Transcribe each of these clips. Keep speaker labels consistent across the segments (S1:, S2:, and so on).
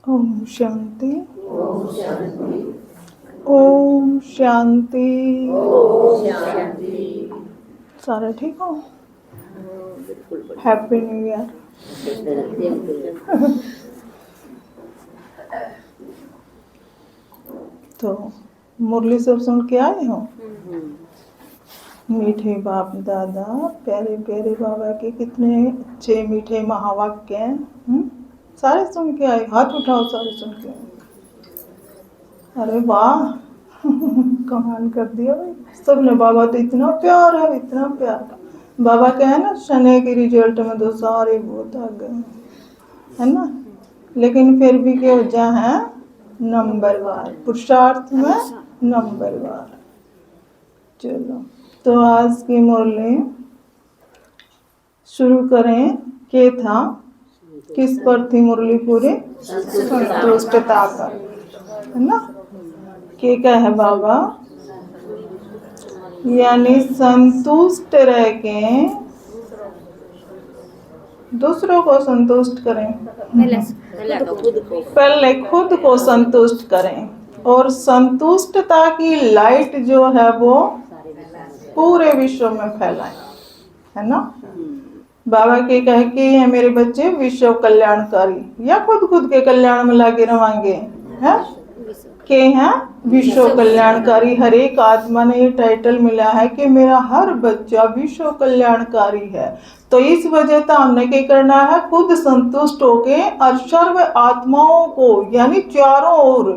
S1: ओम शांति। ओम शांति। सारे ठीक हो? Happy new year. तो मुरली सब सुन के आए हो? मीठे बाप दादा, प्यारे प्यारे बाबा के कितने अच्छे मीठे महावाक्य हैं। सारे सुन के आए? हाथ उठाओ, सारे सुन के आए। अरे वाह, कमाल कर दिया भाई सबने। बाबा तो इतना प्यार है, इतना प्यार। बाबा क्या है ना, शनि के रिजल्ट में तो सारे बहुत आ गए, है ना। लेकिन फिर भी क्या वजह है? नंबरवार पुरुषार्थ में नंबरवार। चलो, तो आज की मुरली शुरू करें। क्या था, किस पर थी मुरली पूरी? संतुष्टता पर, है ना। क्या है बाबा? यानी संतुष्ट रह के दूसरों को संतुष्ट करें। पहले खुद को संतुष्ट करें, और संतुष्टता की लाइट जो है वो पूरे विश्व में फैलाएं, है ना। बाबा के कह के है मेरे बच्चे विश्व कल्याणकारी, या खुद के कल्याण में लागे रवांगे, है के हैं विश्व कल्याणकारी। हर एक आत्मा ने ये टाइटल मिला है कि मेरा हर बच्चा विश्व कल्याणकारी है। तो इस वजह से हमने क्या करना है? खुद संतुष्ट होके और सर्व आत्माओं को, यानी चारों ओर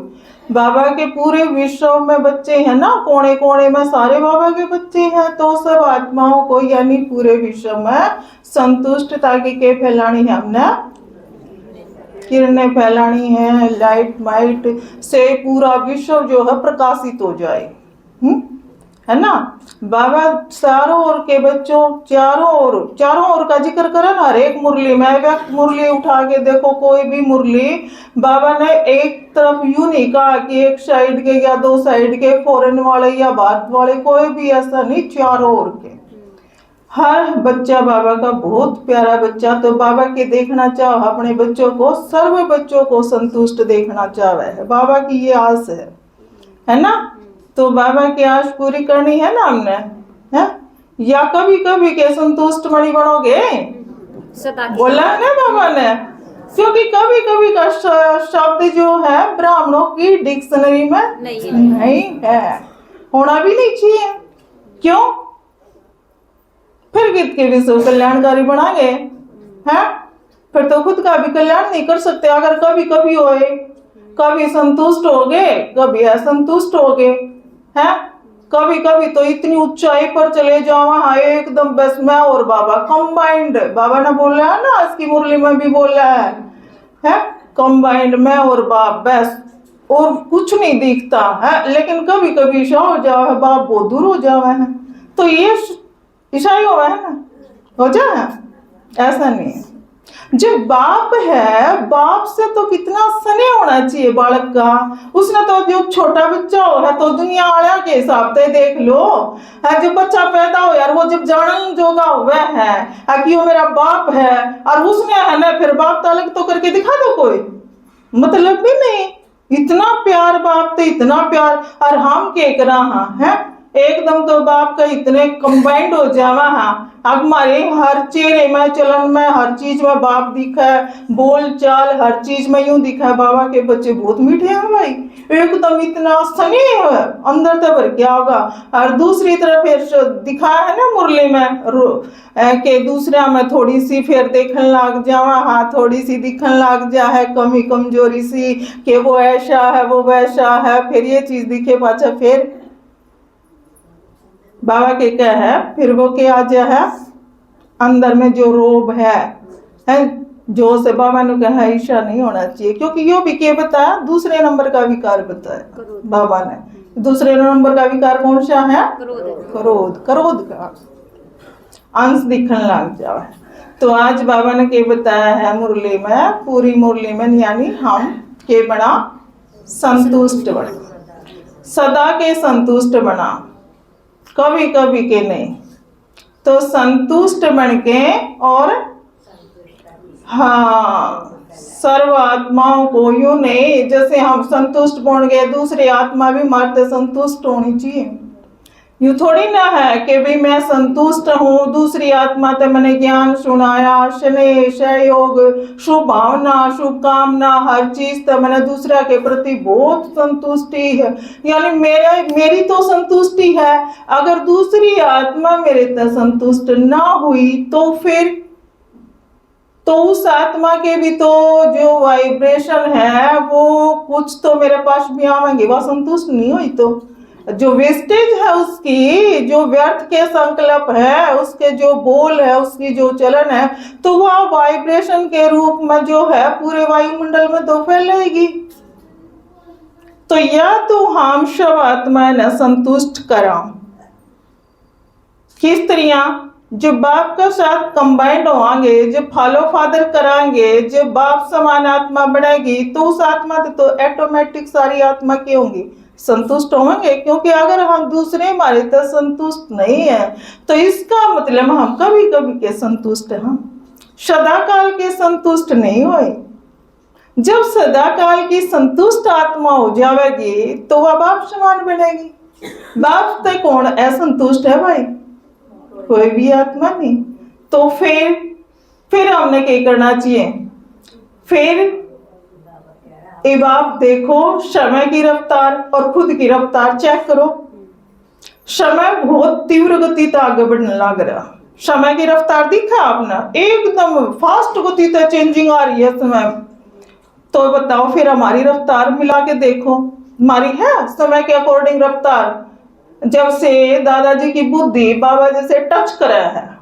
S1: बाबा के पूरे विश्व में बच्चे हैं ना, कोने कोने में सारे बाबा के बच्चे हैं। तो सब आत्माओं को यानी पूरे विश्व में संतुष्टता की के फैलानी है, हमने किरणें फैलानी है। लाइट माइट से पूरा विश्व जो है प्रकाशित हो जाए, है ना। बाबा चारों ओर के बच्चों, चारों ओर का जिक्र करे ना हर एक मुरली में। व्यक्त मुरली उठा के देखो, कोई भी मुरली बाबा ने एक तरफ यूं नहीं कहा कि एक साइड के या दो साइड के, फॉरेन वाले या भारत वाले, कोई भी ऐसा नहीं, चारों ओर के। हर बच्चा बाबा का बहुत प्यारा बच्चा। तो बाबा के देखना चाहो अपने बच्चों को, सर्व बच्चों को संतुष्ट देखना चाहे है बाबा की ये आस है ना। तो बाबा की आस पूरी करनी है ना हमने, है या कभी कभी के संतुष्ट मणि बनोगे? बोला है ना बाबा ने, क्योंकि कभी कभी का शब्द जो है ब्राह्मणों की डिक्शनरी में नहीं है, होना भी नहीं चाहिए। क्यों? फिर कित के विश्व कल्याणकारी बनागे, हैं? फिर तो खुद का भी कल्याण नहीं कर सकते। अगर कभी कभी होए, कभी संतुष्ट हो गए, कभी असंतुष्ट हो गए, हैं? कभी कभी तो इतनी ऊंचाई पर चले जाओ, हाँ एकदम बस मैं और बाबा कंबाइंड। बाबा ने बोला है ना, आज की मुरली में भी बोला है कंबाइंड मैं और बाप, बस और कुछ नहीं दिखता है। लेकिन कभी कभी ऐसा हो जाओ है बाप बहुत दूर हो जाओ है, तो ये ईसाई हुआ है ना, हो जाए। ऐसा नहीं है। जब बाप है, बाप से तो कितना स्नेह होना चाहिए बालक का। उसने तो जो छोटा बच्चा हो है तो दुनिया वाला के हिसाब से देख लो है, जो बच्चा पैदा हो यार, वो जब जानन जोगा हुआ है कि वो मेरा बाप है, और उसने है ना फिर बाप तालक तो करके दिखा दो, कोई मतलब भी नहीं। इतना प्यार बाप, तो इतना प्यार। और हम के करा है एकदम तो बाप का इतने कंबाइंड हो जावा। हाँ अब हमारे हर चेहरे में, चलन में, हर चीज में बाप दिखा है, बोल चाल हर चीज में यूं दिखा है। बाबा के बच्चे बहुत मीठे हैं भाई, एकदम इतना स्नेह है अंदर तक भर क्या होगा। और दूसरी तरफ फिर दिखा है ना मुरली में के दूसरा में थोड़ी सी फिर देखने लग जावा, हाँ थोड़ी सी दिखने लग जा है कमी कमजोरी सी, कि वो ऐसा है वो वैसा है, फिर ये चीज दिखे पाचा। फिर बाबा के क्या है, फिर वो क्या आज है अंदर में जो रोब है जो से बाबा ने कहा ऐसा नहीं होना चाहिए। क्योंकि यो भी क्या बताया, दूसरे नंबर का विकार बताया बाबा ने। दूसरे नंबर का विकार कौन सा है? क्रोध। क्रोध का अंश दिखने लग जाओ है। तो आज बाबा ने क्या बताया है मुरली में, पूरी मुरली में, यानी हम के बना संतुष्ट बना, सदा के संतुष्ट बना, कभी कभी के नहीं। तो संतुष्ट बन के और हाँ सर्व आत्माओं को यूं नहीं जैसे हम संतुष्ट बन गए दूसरी आत्मा भी हमारे संतुष्ट होनी चाहिए। यूं थोड़ी ना है कि भी मैं संतुष्ट हूँ, दूसरी आत्मा तो मैंने ज्ञान सुनाया, स्नेह सहयोग शुभ भावना शुभकामना हर चीज तो मैंने दूसरा के प्रति बहुत संतुष्टि है, यानी मेरी तो संतुष्टि है। अगर दूसरी आत्मा मेरे तक संतुष्ट ना हुई तो फिर तो उस आत्मा के भी तो जो वाइब्रेशन है वो कुछ तो मेरे पास भी आवेंगे, वह संतुष्ट नहीं हुई तो जो वेस्टेज है उसकी, जो व्यर्थ के संकल्प है उसके, जो बोल है उसकी, जो चलन है, तो वह वाइब्रेशन के रूप में जो है पूरे वायुमंडल में तो फैलेगी। तो या तो हम सब आत्मा ने संतुष्ट करा किस तरह, जब बाप का साथ कंबाइंड होंगे, जब फॉलो फादर कराएंगे, जब बाप समान आत्मा बढ़ेगी तो उस आत्मा तो ऑटोमेटिक सारी आत्मा की होंगी संतुष्ट होंगे। क्योंकि अगर हम दूसरे हमारे तक संतुष्ट नहीं है तो इसका मतलब हम कभी कभी के संतुष्ट हैं, सदा काल के संतुष्ट नहीं हुए। जब सदा काल की संतुष्ट आत्मा हो जाएगी तो वह बाप समान बनेगी। बाप तक कौन असंतुष्ट है भाई? कोई भी आत्मा नहीं। तो फिर हमने क्या करना चाहिए? फिर अब आप देखो समय की रफ्तार और खुद की रफ्तार चेक करो। समय बहुत तीव्र गति से आगे बढ़ने लग रहा, समय की रफ्तार दिखा आपने, एकदम फास्ट गति से चेंजिंग आ रही है समय। तो बताओ फिर हमारी रफ्तार मिला के देखो, हमारी है समय के अकॉर्डिंग रफ्तार? जब से दादाजी की बुद्धि बाबा जैसे टच करा है,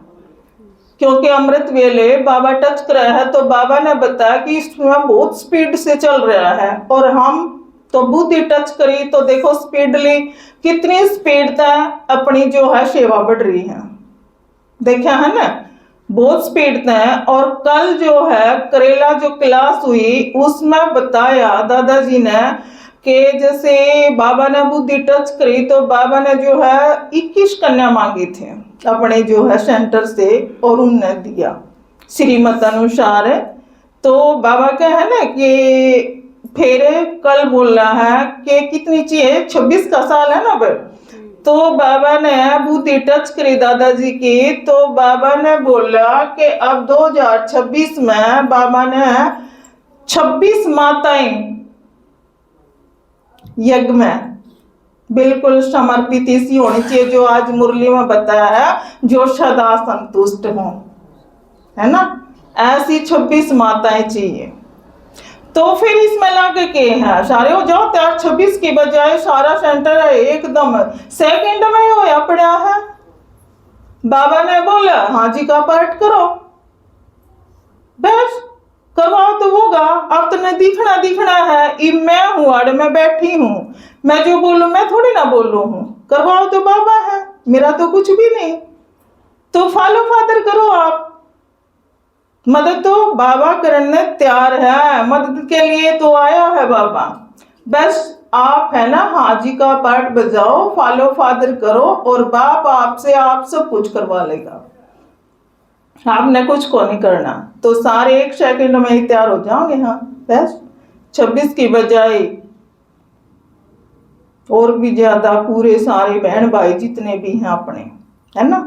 S1: क्योंकि अमृत वेले बाबा टच करा है तो बाबा ने बताया कि इसमें बहुत स्पीड से चल रहा है, और हम तो बुद्धि टच करी तो देखो स्पीडली कितनी स्पीड तक अपनी जो है सेवा बढ़ रही है, देखा है ना, बहुत स्पीड है। और कल जो है करेला जो क्लास हुई उसमें बताया दादाजी ने कि जैसे बाबा ने बुद्धि टच करी तो बाबा ने जो है 21 कन्या मांगी थे अपने जो है सेंटर से, और उनने दिया श्रीमत अनुसार। तो बाबा का है ना कि फिर कल बोल रहा है कि कितनी चाहिए, 26 का साल है ना अब, तो बाबा ने बुद्धि टच करी दादाजी की, तो बाबा ने बोला कि अब 2026 में बाबा ने 26 माताएं यज्ञ में बिल्कुल समर्पित इसी होनी चाहिए जो आज मुरली में बताया है, जो सदा संतुष्ट हो, है ना, ऐसी 26 माताएं चाहिए। तो फिर इसमें लाके के है सारे हो जाओ तैयार, 26 की बजाय सारा सेंटर है एकदम सेकंड में होया पड़ा है। बाबा ने बोला हाँ जी का पाठ करो, बस करवाओ तो होगा। अब तो नहीं दिखना है, मैं हूँ अड़ में बैठी हूँ, मैं जो बोलूं मैं थोड़ी ना बोलूं हूँ, करवाओ तो बाबा है, मेरा तो कुछ भी नहीं। तो फॉलो फादर करो आप, मदद तो बाबा करने तैयार है, मदद के लिए तो आया है बाबा, बस आप है ना हाजी का पाठ बजाओ, फॉलो फादर करो और बाप आपसे आप सब कुछ करवा लेगा, आपने कुछ को नहीं करना। तो सारे 1 सेकंड में ही तैयार हो जाओगे। हाँ बस 26 की बजाय और भी ज्यादा पूरे सारे बहन भाई जितने भी हैं अपने, है ना।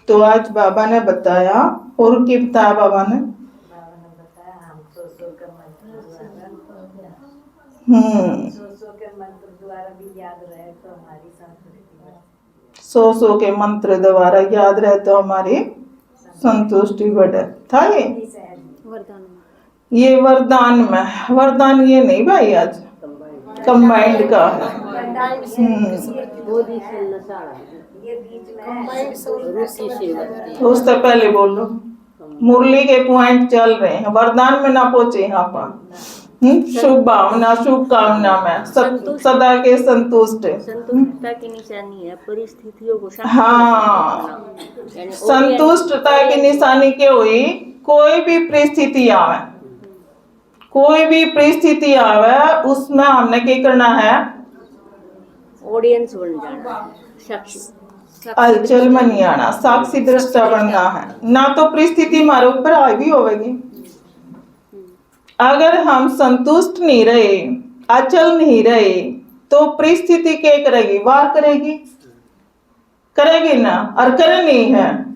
S1: तो आज बाबा ने बताया, और क्या बताया बाबा ने? सौ के मंत्र द्वारा याद रहे तो हमारी संतुष्टि बढ़े था। ये वरदान में, वरदान ये नहीं भाई आज कंबाइंड का है। उससे पहले बोलो, मुरली के पॉइंट चल रहे हैं, वरदान में ना पहुंचे यहाँ पर। शुभ भावना शुभकामना में सदा के संतुष्ट,
S2: संतुष्टता की निशानी है परिस्थितियों को।
S1: हाँ, संतुष्टता की निशानी क्या हुई? कोई भी परिस्थिति आवे, कोई भी परिस्थिति आवे उसमें हमने क्या करना है?
S2: ऑडियंस बन जाना, साक्षी,
S1: हलचल में नहीं आना, साक्षी दृष्टा बनना है। ना तो परिस्थिति हमारे ऊपर हावी होगी, अगर हम संतुष्ट नहीं रहे, अचल नहीं रहे, तो परिस्थिति क्या करेगी? वार करेगी, करेगी ना, और करे नहीं है।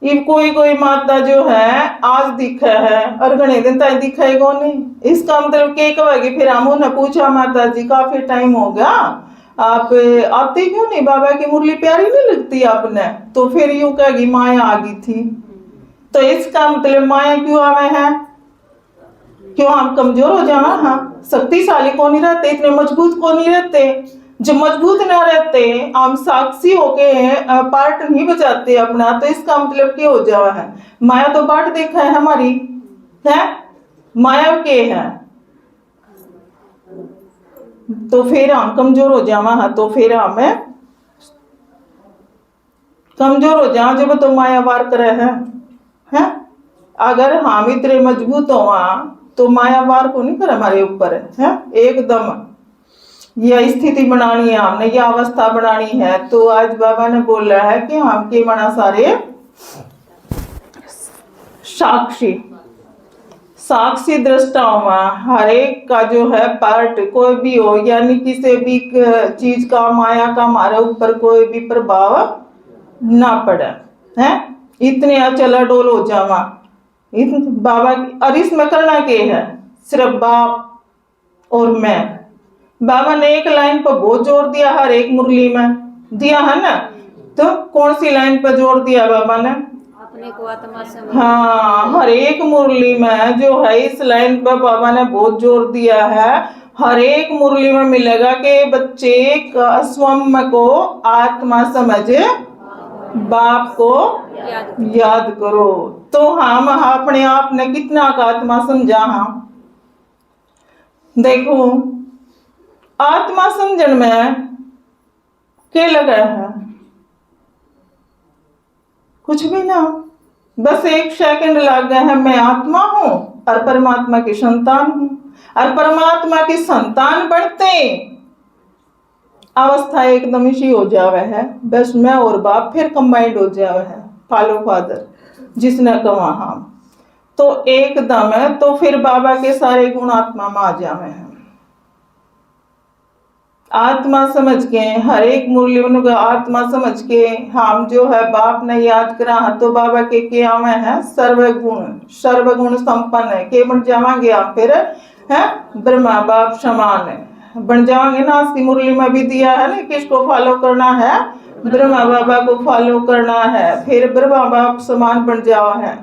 S1: ये कोई कोई माता जो है आज दिखा है और घने दिन तक दिखाएगा नहीं। इसका मतलब क्या कहेगी? फिर हम उन्हें पूछा, माता जी काफी टाइम हो गया, आप आते क्यों नहीं? बाबा की मुरली प्यारी नहीं लगती आपने? तो फिर यूं कहेगी माया आ गई थी। तो इसका मतलब माया क्यों आवे है? क्यों हम कमजोर हो जावा? हाँ, शक्तिशाली को नहीं रहते, इतने मजबूत को नहीं रहते। जो मजबूत ना रहते, हम साक्षी होके पार्ट नहीं बचाते अपना, तो इसका मतलब क्या हो जावा है? माया तो पार्ट देखा है हमारी, है माया के है, तो फिर हम कमजोर हो जावा। हाँ, तो फिर हमें कमजोर हो जावा जब तो माया वार करे है? अगर हम इतने मजबूत हो तो माया वार को नहीं करे हमारे ऊपर, है एकदम। यह स्थिति बनानी है हमने, यह अवस्था बनानी है। तो आज बाबा ने बोला है कि हम के मना सारे साक्षी साक्षी दृष्टा हुआ, हर एक का जो है पार्ट कोई भी हो, यानी किसी भी चीज का, माया का हमारे ऊपर कोई भी प्रभाव ना पड़े, है इतने अचल डोल हो जावा बाबा। और इसमें करना क्या है? सिर्फ बाप और मैं। बाबा ने एक लाइन पर बहुत जोर दिया, हर एक मुरली में दिया है ना। तो कौन सी लाइन पर जोर दिया बाबा ने?
S2: अपने को आत्मा समझ।
S1: हाँ, हर एक मुरली में जो है इस लाइन पर बाबा ने बहुत जोर दिया है। हर एक मुरली में मिलेगा कि बच्चे स्वयं को आत्मा समझे, बाप को याद करो। तो हम अपने आप ने कितना का आत्मा समझा? हम देखो, आत्मा समझन में क्या लगा है? कुछ भी ना, बस एक सेकंड लग गया है। मैं आत्मा हूं और परमात्मा की संतान हूं, और परमात्मा की संतान बनते अवस्था एकदम इसी हो जावे है। बस मैं और बाप फिर कंबाइंड हो जावे है, फॉलो फादर जिसने कहा हम, तो एकदम है। तो फिर बाबा के सारे गुण आत्मा में आ जावे हैं। आत्मा समझ के हर एक मुरली में आत्मा समझ के हम जो है बाप ने याद करा, तो बाबा के क्या में है? सर्वगुण संपन्न है के बन जावांगे आप फिर, है ब्रह्मा बाप समान है बन जाओगे ना। आज की मुरली में भी दिया है ना, किसको फॉलो करना है? ब्रह्मा बाबा को फॉलो करना है, फिर ब्रह्मा बाप समान बन जाओ है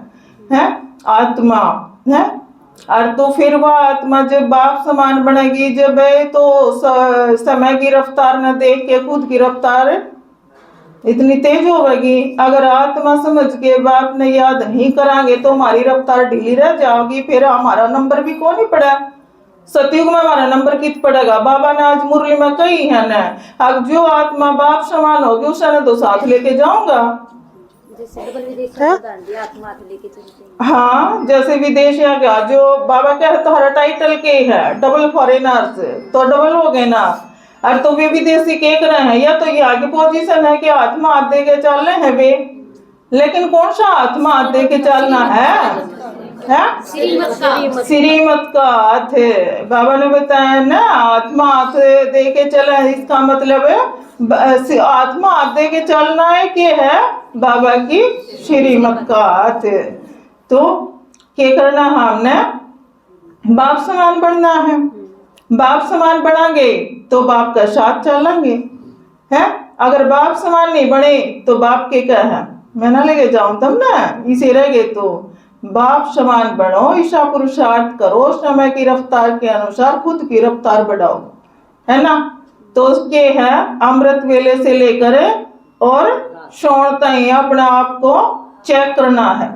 S1: आत्मा, है। और तो फिर वह आत्मा जब बाप समान बनेगी, जब तो समय की रफ्तार न देख के खुद की रफ्तार इतनी तेज होगी। अगर आत्मा समझ के बाप ने याद नहीं करांगे तो हमारी रफ्तार ढीली रह जाएगी, फिर हमारा नंबर भी कौन ही पड़ा। सतयुग में हमारा नंबर कित पड़ेगा? बाबा ने आज मुरली में कही है ना, अब जो आत्मा बाप समान होगी उसने तो साथ लेके जाऊंगा। हाँ, जैसे विदेश आ गया, जो बाबा क्या है, तो हर टाइटल के है डबल फॉरेनर्स, तो डबल हो गए ना। और तो वे विदेशी के रहे हैं, या तो ये आगे पोजीशन है कि आत्मा हाथ दे के चल रहे हैं वे, लेकिन कौन सा आत्मा हाथ दे के चलना है? श्रीमत का हाथ है। बाबा ने बताया ना, आत्मा हाथ दे के चला, इसका मतलब है आत्मा हाथ दे के चलना है कि है बाबा की श्रीमत का हाथ। तो क्या करना? हमने बाप समान बनना है। बाप समान बनांगे तो बाप का साथ चलेंगे, है। अगर बाप समान नहीं बने तो बाप के क्या है? मैं ना लेके जाऊं तब ना इसे रह गए। तो बाप समान बनो, ईशा पुरुषार्थ करो, समय की रफ्तार के अनुसार खुद की रफ्तार बढ़ाओ, है ना। तो उसके है अमृत वेले से लेकर और सोण तक अपने आप को चेक करना है।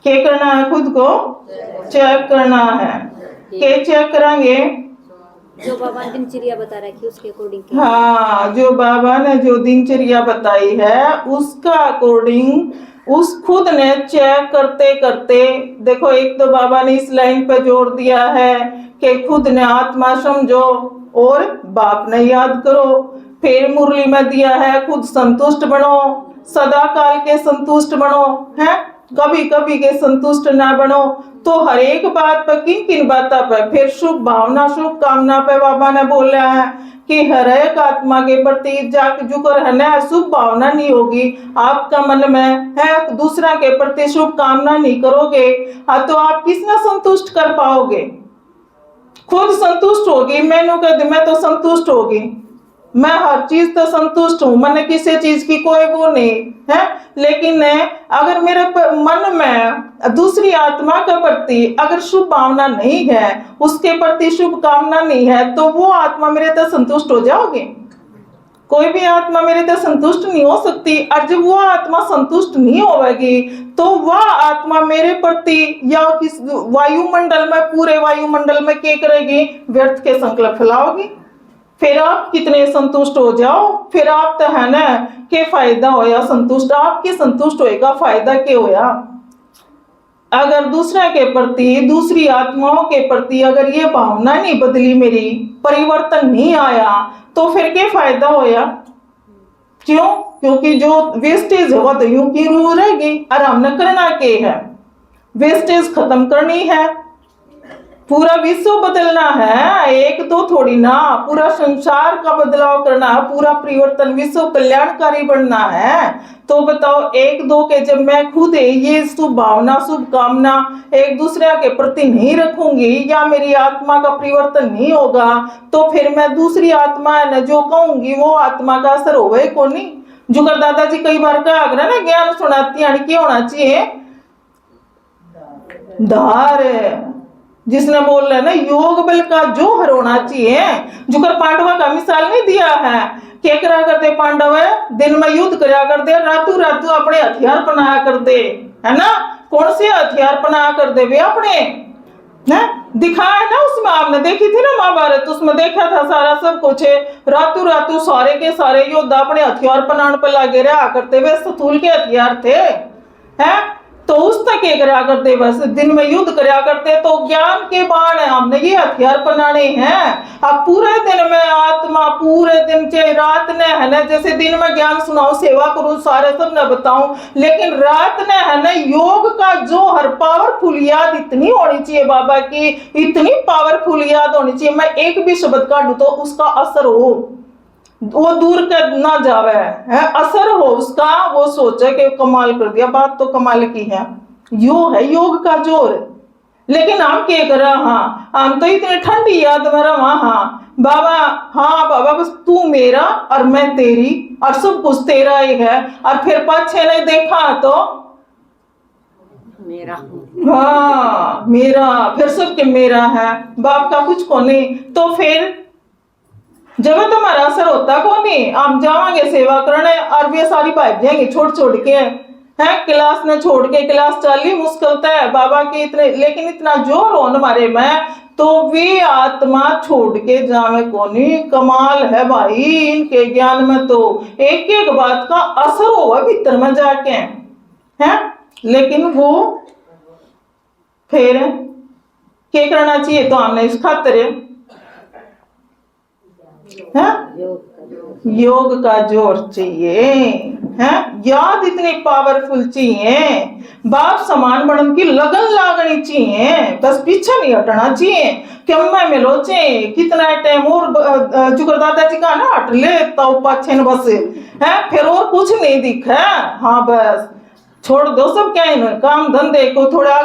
S1: क्या करना है? खुद को चेक करना है। क्या चेक करेंगे?
S2: जो बाबा ने दिनचर्या बता रखी उसके अकॉर्डिंग।
S1: हाँ, जो बाबा ने जो दिनचर्या बताई है उसका अकॉर्डिंग उस खुद ने चेक करते करते देखो। एक तो बाबा ने इस लाइन पे जोर दिया है कि खुद ने आत्मा समझो और बाप ने याद करो। फिर मुरली में दिया है खुद संतुष्ट बनो, सदा काल के संतुष्ट बनो, है। कभी कभी के संतुष्ट ना बनो। तो हर एक बात पर किन किन बातों पर, फिर शुभ भावना शुभ कामना पे बाबा ने बोला है कि हर एक आत्मा के प्रति जाक जुकर है ना शुभ भावना नहीं होगी आपका मन में है, दूसरा के प्रति शुभ कामना नहीं करोगे, हाँ तो आप किसने संतुष्ट कर पाओगे? खुद संतुष्ट होगी, मैं तो संतुष्ट होगी, मैं हर चीज तो संतुष्ट हूं, मैंने किसी चीज की कोई वो नहीं है। लेकिन अगर मेरे मन में दूसरी आत्मा के प्रति अगर शुभ भावना नहीं है, उसके प्रति शुभ कामना नहीं है, तो वो आत्मा मेरे तक संतुष्ट हो जाओगे? कोई भी आत्मा मेरे तक संतुष्ट नहीं हो सकती। और जब वो आत्मा संतुष्ट नहीं होगी तो वह आत्मा मेरे प्रति या किस वायुमंडल में, पूरे वायुमंडल में क्या करेगी? व्यर्थ के संकल्प फैलाओगी। फिर आप कितने संतुष्ट हो जाओ, फिर आप तो है ना के फायदा होया संतुष्ट, आपके संतुष्ट होएगा फायदा क्या होया? अगर दूसरे के प्रति, दूसरी आत्माओं के प्रति अगर ये भावना नहीं बदली, मेरी परिवर्तन नहीं आया, तो फिर क्या फायदा होया? क्यों? क्योंकि जो वेस्टेज है वो तो यूं की रू रहेगी। और हमने करना क्या है? वेस्टेज खत्म करनी है, पूरा विश्व बदलना है, एक दो थोड़ी ना, पूरा संसार का बदलाव करना है, पूरा परिवर्तन, विश्व कल्याणकारी बनना है। तो बताओ, एक दो के जब मैं खुद ये शुभ भावना शुभ कामना एक दूसरे के प्रति नहीं रखूंगी या मेरी आत्मा का परिवर्तन नहीं होगा, तो फिर मैं दूसरी आत्मा है ना जो कहूंगी वो आत्मा का असर होगा ही को नहीं। जुगर दादाजी कई बार कहा ना, ज्ञान सुनाती है क्या होना चाहिए? धार, जिसने बोल रहे ना योग बल का जोहर होना चाहिए। जुकर पांडवा का मिसाल नहीं दिया है, क्या करा करते पांडव? दिन में युद्ध करा करते, रातों रातों अपने हथियार बनाया करते, है ना? कौन से हथियार बनाया करते वे अपने? दिखाया ना उसमें, आपने देखी थी ना महाभारत, उसमें देखा था सारा सब कुछ। रातों रातों सारे के सारे योद्धा अपने हथियार बनाने पर लगे रहा करते, वे स्थूल के हथियार थे, हैं? तो उस तक करा करते, बस दिन में युद्ध करा करते। तो ज्ञान के बाण है, हमने ये हथियार बनाने हैं। अब पूरे दिन में आत्मा, पूरे दिन चाहे रात ने है ना, जैसे दिन में ज्ञान सुनाऊं, सेवा करूं, सारे सब न बताऊं, लेकिन रात ने है ना योग का जो हर पावरफुल याद इतनी होनी चाहिए बाबा की, इतनी पावरफुल याद होनी चाहिए, मैं एक भी शब्द काटूं तो उसका असर हो, वो दूर कर ना जावे है, असर हो उसका, वो सोचे कि कमाल कर दिया, बात तो कमाल की है। यो है योग का जोर। लेकिन हम क्या कर रहे? हाँ, हम तो इतने ठंडी याद में रहा, हाँ बाबा, हाँ बाबा, बस तू मेरा और मैं तेरी और सब कुछ तेरा ही है। और फिर पाछे ने देखा तो
S2: मेरा,
S1: हाँ मेरा, फिर सबके मेरा है, बाप का कुछ को नहीं। तो फिर जब तुम्हारा असर होता को नहीं, हम जावांगे सेवा करने और वे सारी भाग जाएंगे छोड़ छोड़ के, हैं क्लास ने छोड़ के, क्लास चली मुश्किल है बाबा के इतने, लेकिन इतना जोर हो हमारे में, तो वे आत्मा छोड़ के जावे कोनी। कमाल है भाई इनके ज्ञान में, तो एक एक बात का असर होगा भीतर में जाके, हैं? लेकिन वो फिर क्या करना चाहिए? तो हमने इस खातिर योग का जोर चाहिए, है याद इतनी पावरफुल चाहिए, बाप समान बनने की लगन लागनी चाहिए, बस पीछे नहीं हटना चाहिए कि मैं मिलो चाहिए कितना टाइम और जुगर दादाजी का ना हट ले तो पाछे बस है, फिर और कुछ नहीं दिखा। हाँ बस छोड़ दो सब, क्या है काम धंधे को थोड़ा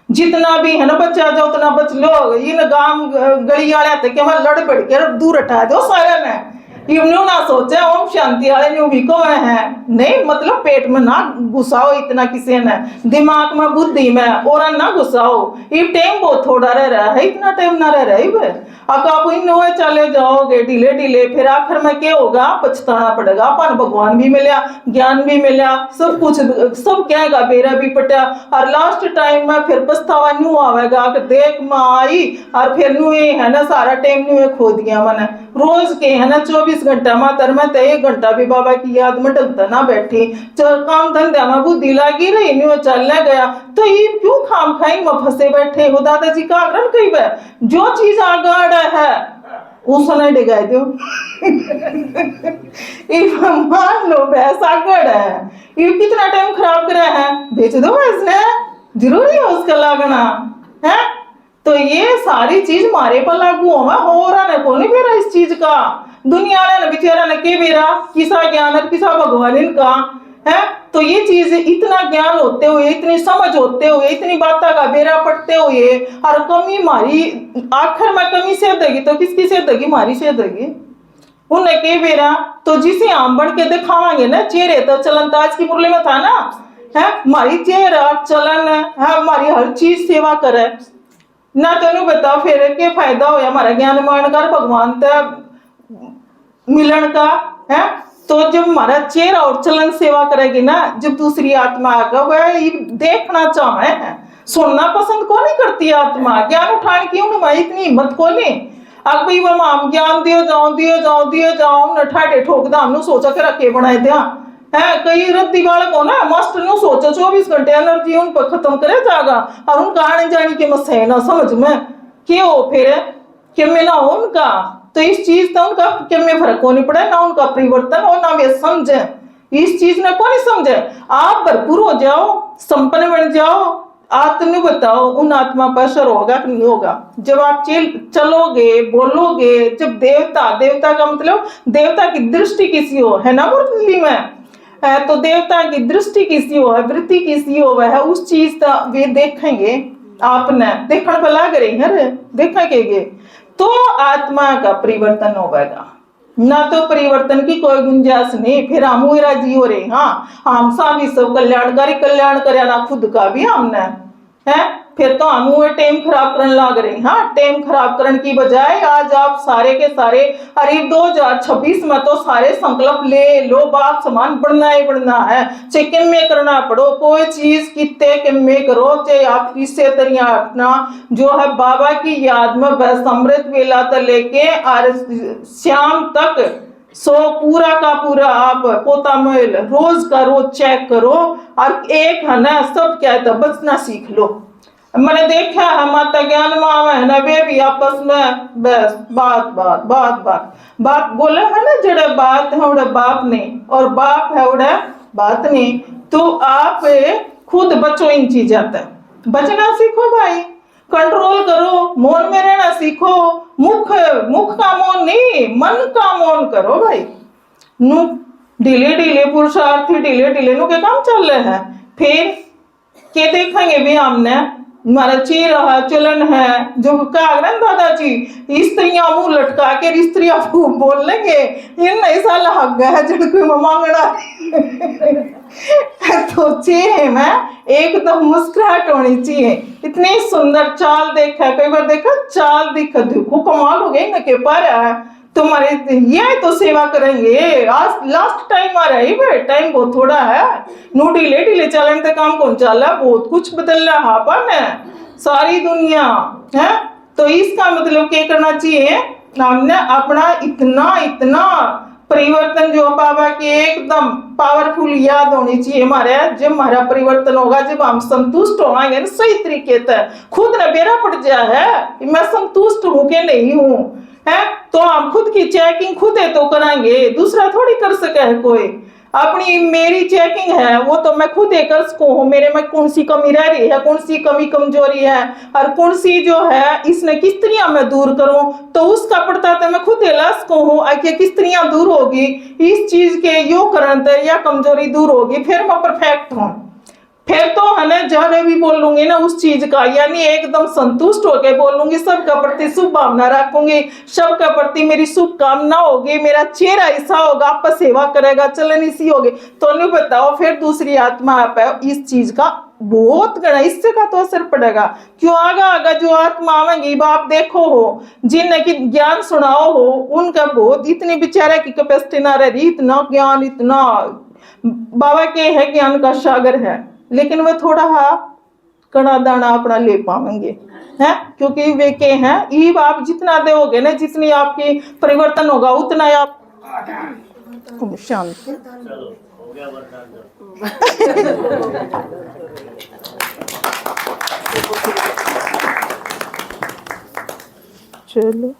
S1: जितना भी है ना बचा जाओ उतना बच लो। इन गांव गली वाले थे कि मैं लड़ पड़ के दूर हटा दो सारे में, यूं ना सोचे ओम शांति वाले न्यू भी को है नहीं, मतलब पेट में ना घुसाओ इतना किसी ने, दिमाग में बुद्धि में और ना घुसाओ। ये टाइम बहुत थोड़ा रह रहा है, इतना टाइम ना रह रहा है। अब आप इन चले जाओगे ढीले ढीले, फिर आखिर में क्या होगा? पछताना पड़ेगा। अपन भगवान भी मिला, ज्ञान भी मिला, सब कुछ, सब कहेगा बेरा भी पटा, और लास्ट टाइम में फिर पछतावा न्यू आवेगा कि देख माँ आई, और फिर न्यू है ना सारा टाइम न्यू खो दिया मैंने। रोज के है ना 24 घंटा मातर में तो 1 घंटा भी बाबा की याद में ढंगता ना बैठी, चल काम धंधा में बुद्धि लगी रही, न्यू चलने गया, तो ये क्यों खाम खाई में फंसे बैठे हो? दादाजी का आग्रह कही जो चीज आगाड़ है उसने डिगा दो। मान लो भैंस आगड़ है, ये कितना टाइम खराब करा है, बेच दो भैंस ने, जरूरी है उसका लागना है। तो ये सारी चीज मारे पर लागू हो रहा है, कौन बेरा इस चीज का, दुनिया ने बेचारा ने के बेरा किसा ज्ञान है किसा भगवान इनका है। तो ये चीज इतना ज्ञान होते हुए, इतनी समझ होते हुए, इतनी बातों का बेरा पड़ते हुए, और कमी मारी आखिर में कमी से देगी तो किसकी से देगी, मारी से देगी उन्हें के बेरा। तो जिसे हम बढ़ के दिखावांगे ना, चेहरे तो चलन तो आज की मुरली में था ना है, हमारी चेहरा चलन है, हमारी हर चीज सेवा करे ना। तो नहीं बताओ फिर क्या फायदा हो हमारा ज्ञान मान कर भगवान तक मिलन का है। तो जब हमारा चेहरा और चलन सेवा करेगी ना, जब दूसरी आत्मा आकर वह देखना चाहे है, सुनना पसंद को नहीं करती आत्मा, ज्ञान उठाने की उन्हें इतनी हिम्मत को नहीं। अब भाई वो हम ज्ञान दियो जाओ न ठाटे ठोक दा हमने सोचा के रखे बनाए दिया है। कई रद्दी बालक हो ना, मास्टर ने सोचा 24 घंटे एनर्जी उन पर खत्म करे जाएगा, और उनका आने जाने के मसले ना समझ में क्यों हो फिर कि में ना हो उनका। तो इस चीज का उनका क्या में फर्क को नहीं पड़ा ना, उनका परिवर्तन और ना वे समझे इस चीज ने कौन समझे। आप भरपूर हो जाओ, संपन्न बन जाओ, आत्म बताओ उन आत्मा पर असर होगा कि नहीं होगा। जब आप चलोगे बोलोगे, जब देवता का मतलब देवता की दृष्टि किसी हो है ना मुरली में, तो देवता की दृष्टि किसी हो है, वृत्ति किसी हो है, उस चीज का वे देखेंगे, आपने देखने पर लग रही है देखेंगे तो आत्मा का परिवर्तन होगा ना। तो परिवर्तन की कोई गुंजाइश नहीं। फिर हम राजी हो रहे, हाँ हम सा भी सब कल्याणकारी कल्याण करे ना, खुद का भी हमने है। फिर तो हम टाइम खराब करने लग रहे, हाँ टाइम खराब करने की बजाय आज आप सारे के सारे, अरे 2026 में तो सारे संकल्प ले लो, बाप समान बढ़ना ही बढ़ना है, चाहे किम में करना पड़ो, कोई चीज कितने किम में करो, चाहे आप किससे तरिया अपना जो है बाबा की याद में बस अमृत वेला तक लेके और शाम तक सो पूरा का पूरा आप पोता मेल रोज का रोज चेक करो, और एक है ना सब क्या है बचना सीख लो। मैंने देखा है माता ज्ञान माँ है ना, वे भी आपस में बस बात बोले है ना, जड़े बात है उड़े बाप नहीं, और बाप है उड़े बात नहीं। तो आप खुद बचो इन चीजों तक, बचना सीखो भाई, कंट्रोल करो, मौन में रहना सीखो, मुख का मौन नहीं, मन का मौन करो भाई। नु ढीले पुरुषार्थी ढीले नु के काम चल रहे हैं। फिर के देखेंगे भी हमने हमारा चेहरा चलन है जो कहा दादाजी, स्त्रियां मुंह लटका के स्त्रियां बोल लेंगे इन ऐसा लग गया जब कोई मांगना। तो चेहरे में एकदम मुस्कुराहट होनी चाहिए, इतनी सुंदर चाल देखा, कई बार देखा चाल दिखा, देखो कमाल हो गई न के पर तुम्हारे ये तो सेवा करेंगे। आज लास्ट टाइम आ रहा है भाई, टाइम बहुत थोड़ा है, नो ढीले चलन तक काम कौन चल रहा, बहुत कुछ बदल रहा है अपन है सारी दुनिया है। तो इसका मतलब क्या करना चाहिए, हमने अपना इतना परिवर्तन जो बाबा की एकदम पावरफुल याद होनी चाहिए हमारे। जब हमारा परिवर्तन होगा, जब हम संतुष्ट होंगे ना सही तरीके से, खुद न बेरा पड़ जाए है मैं संतुष्ट हूं कि नहीं हूं है, तो हम खुद की चेकिंग खुद है तो कराएंगे, दूसरा थोड़ी कर सके है कोई। अपनी मेरी चेकिंग है वो तो मैं खुद एक हूँ, मेरे में कौन सी कमी रह रही है, कौन सी कमी कमजोरी है, और कौन सी जो है इसने किस तरह मैं दूर करूं, तो उसका पड़ता तो मैं खुद लस को हूँ आखिर किस तरह दूर होगी इस चीज के यो करंत या कमजोरी दूर होगी, फिर मैं परफेक्ट हूँ। फिर तो है ना जहाँ भी बोलूंगी ना उस चीज का, यानी एकदम संतुष्ट होकर बोलूंगी, सबका प्रति शुभ भावना रखूंगी, सबका प्रति मेरी शुभकामना होगी, मेरा चेहरा ऐसा होगा, आपका सेवा करेगा, चलन इसी होगी। तो नहीं बताओ फिर दूसरी आत्मा आप है इस चीज का बहुत गणा इससे का तो असर पड़ेगा। क्यों आगा जो आत्मा आवेंगी आप देखो हो, जिनने की ज्ञान सुनाओ हो उनका बहुत इतनी बेचारे की कैपेसिटी ना रही, इतना ज्ञान इतना बाबा के है ज्ञान का सागर है, लेकिन वह थोड़ा कड़ा दाना अपना ले पाएंगे है, क्योंकि वे के हैं ईब आप जितना दोगे ना, जितनी आपकी परिवर्तन होगा उतना आप शांत। चलो